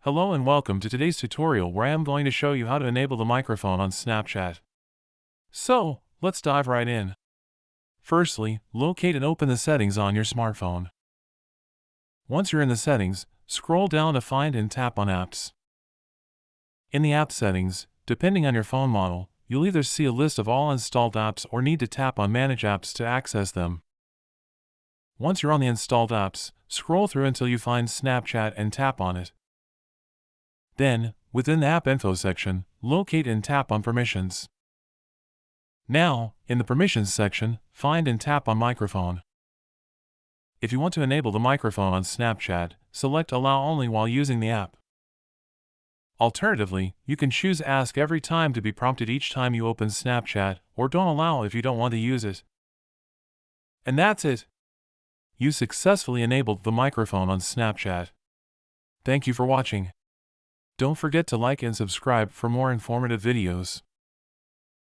Hello and welcome to today's tutorial where I am going to show you how to enable the microphone on Snapchat. So, let's dive right in. Firstly, locate and open the settings on your smartphone. Once you're in the settings, scroll down to find and tap on apps. In the app settings, depending on your phone model, you'll either see a list of all installed apps or need to tap on Manage Apps to access them. Once you're on the installed apps, scroll through until you find Snapchat and tap on it. Then, within the App Info section, locate and tap on Permissions. Now, in the Permissions section, find and tap on Microphone. If you want to enable the microphone on Snapchat, select Allow Only while using the app. Alternatively, you can choose Ask every time to be prompted each time you open Snapchat, or Don't Allow if you don't want to use it. And that's it! You successfully enabled the microphone on Snapchat. Thank you for watching. Don't forget to like and subscribe for more informative videos.